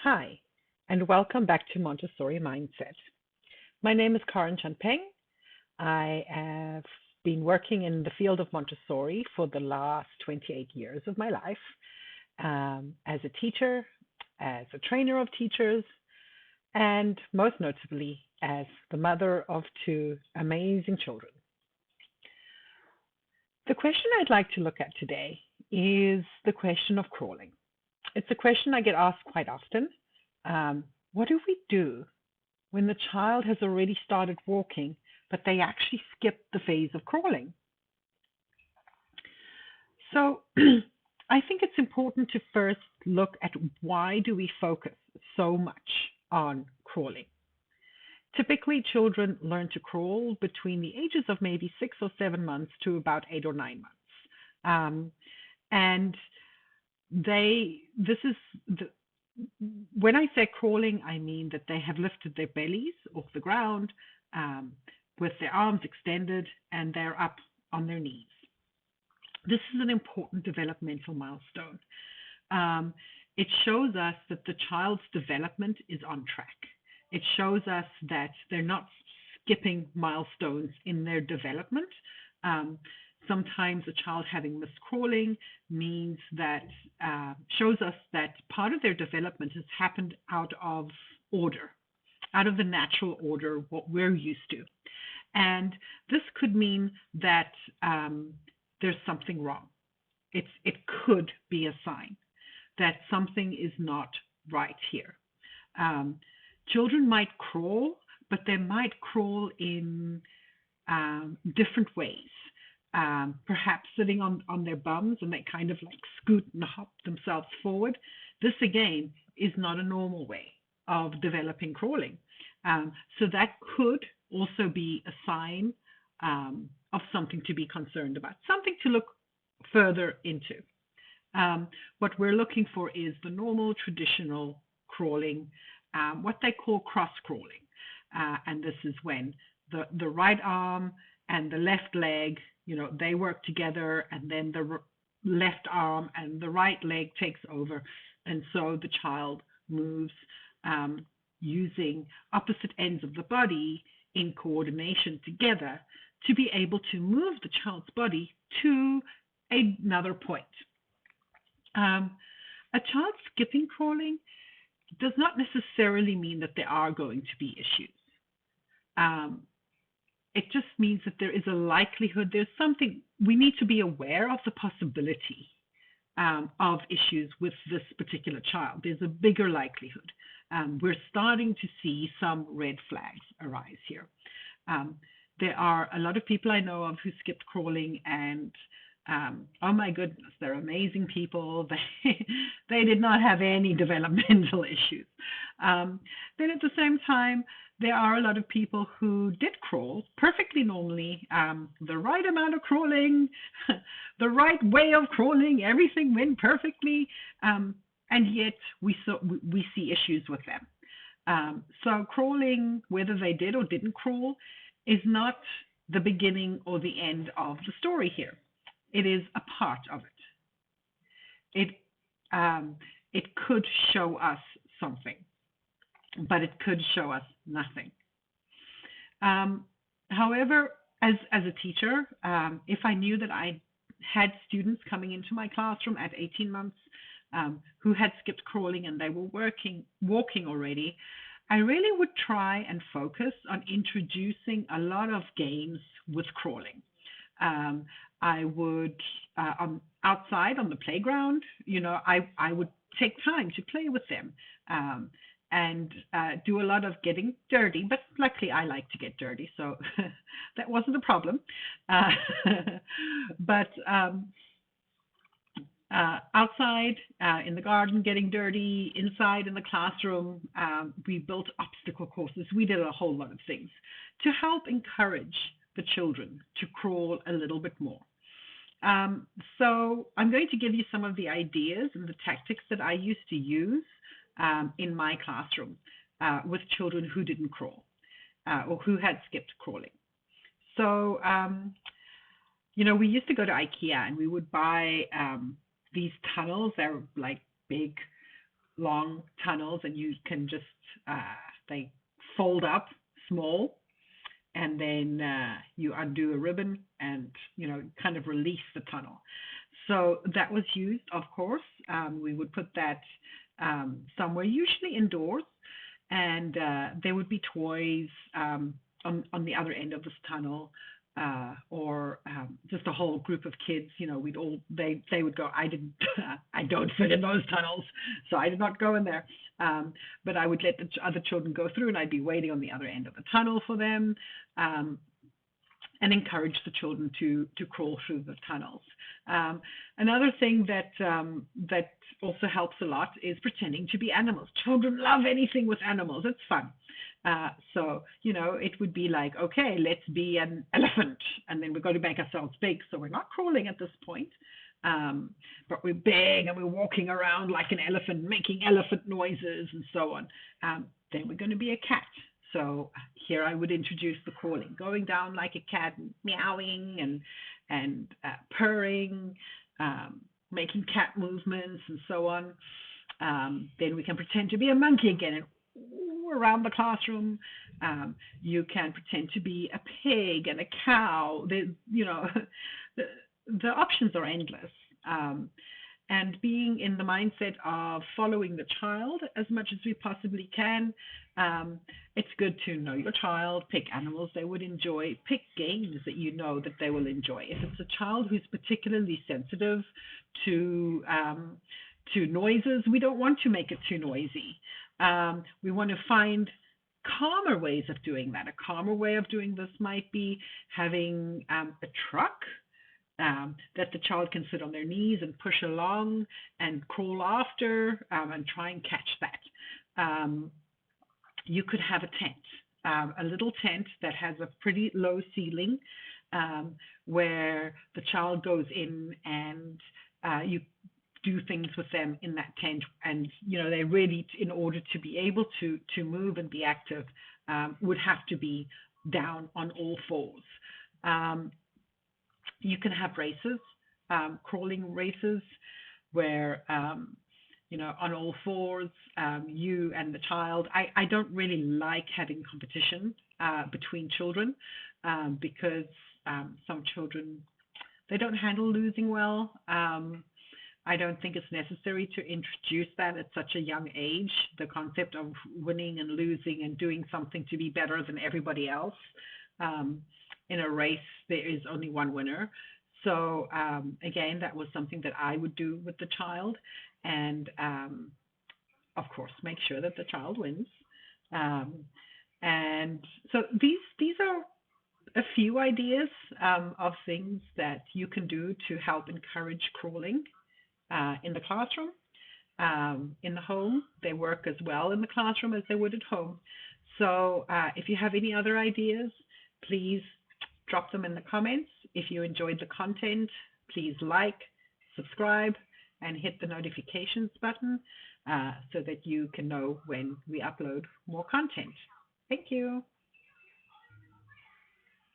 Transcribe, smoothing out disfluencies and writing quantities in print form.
Hi, and welcome back to Montessori Mindset. My name is Karen Chanpeng. I have been working in the field of Montessori for the last 28 years of my life as a teacher, as a trainer of teachers, and most notably as the mother of two amazing children. The question I'd like to look at today is the question of crawling. It's a question I get asked quite often. What do we do when the child has already started walking, but they actually skip the phase of crawling? So I think it's important to first look at why do we focus so much on crawling. Typically, children learn to crawl between the ages of maybe 6 or 7 months to about 8 or 9 months. Um, and this is when I say crawling, I mean that they have lifted their bellies off the ground um, with their arms extended and they're up on their knees. This is an important developmental milestone. Um, it shows us that the child's development is on track. It shows us that they're not skipping milestones in their development. Um, Sometimes a child having missed crawling means that shows us that part of their development has happened out of order, out of the natural order, what we're used to. And this could mean that there's something wrong. It could be a sign that something is not right here. Um, Children might crawl, but they might crawl in different ways. Perhaps sitting on their bums and they kind of like scoot and hop themselves forward. This again is not a normal way of developing crawling. So that could also be a sign of something to be concerned about, something to look further into. What we're looking for is the normal traditional crawling, what they call cross crawling. And this is when the right arm and the left leg, they work together, and then the left arm and the right leg takes over. And so the child moves using opposite ends of the body in coordination together to be able to move the child's body to another point. A child skipping crawling does not necessarily mean that there are going to be issues. It just means that there is a likelihood, there's something, we need to be aware of the possibility of issues with this particular child. There's a bigger likelihood. We're starting to see some red flags arise here. There are a lot of people I know of who skipped crawling, and oh my goodness, they're amazing people. They did not have any developmental issues. Then at the same time, there are a lot of people who did crawl perfectly normally, the right amount of crawling, the right way of crawling, everything went perfectly, and yet we see issues with them. So crawling, whether they did or didn't crawl, is not the beginning or the end of the story here. It is a part of it. It could show us something, but it could show us nothing. However, as a teacher, if I knew that I had students coming into my classroom at 18 months who had skipped crawling and they were walking already, I really would try and focus on introducing a lot of games with crawling. I would, outside on the playground, I would take time to play with them and do a lot of getting dirty. But luckily, I like to get dirty, so that wasn't a problem. But outside in the garden, getting dirty, inside in the classroom, we built obstacle courses. We did a whole lot of things to help encourage the children to crawl a little bit more. So I'm going to give you some of the ideas and the tactics that I used to use in my classroom with children who didn't crawl or who had skipped crawling. So, we used to go to IKEA and we would buy these tunnels. They're like big long tunnels, and you can just they fold up small, and then you undo a ribbon and kind of release the tunnel. So that was used, of course. We would put that somewhere, usually indoors, and there would be toys on the other end of this tunnel, or just a whole group of kids. We'd all they would go. I didn't. I don't fit in those tunnels, so I did not go in there. But I would let the other children go through, and I'd be waiting on the other end of the tunnel for them. Um, and encourage the children to crawl through the tunnels. Another thing that also helps a lot is pretending to be animals. Children love anything with animals. It's fun. So it would be like, okay, let's be an elephant, and then we're going to make ourselves big. So we're not crawling at this point, but we're big and we're walking around like an elephant, making elephant noises and so on. Then we're going to be a cat. So here I would introduce the crawling, going down like a cat, meowing and purring, making cat movements and so on. Then we can pretend to be a monkey again and around the classroom. You can pretend to be a pig and a cow. The, the options are endless. And being in the mindset of following the child as much as we possibly can. It's good to know your child, pick animals they would enjoy, pick games that you know that they will enjoy. If it's a child who's particularly sensitive to noises, we don't want to make it too noisy. We want to find calmer ways of doing that. A calmer way of doing this might be having a truck that the child can sit on their knees and push along and crawl after, and try and catch that. You could have a tent, a little tent that has a pretty low ceiling, where the child goes in and you do things with them in that tent. And, they really, in order to be able to move and be active, would have to be down on all fours. You can have races, crawling races, where on all fours, you and the child. I don't really like having competition between children, because some children, they don't handle losing well. I don't think it's necessary to introduce that at such a young age, the concept of winning and losing and doing something to be better than everybody else. In a race, there is only one winner. So again, that was something that I would do with the child, and of course, make sure that the child wins. And so these are a few ideas of things that you can do to help encourage crawling in the classroom. In the home, they work as well in the classroom as they would at home. So if you have any other ideas, please drop them in the comments. If you enjoyed the content, please like, subscribe, and hit the notifications button so that you can know when we upload more content. Thank you.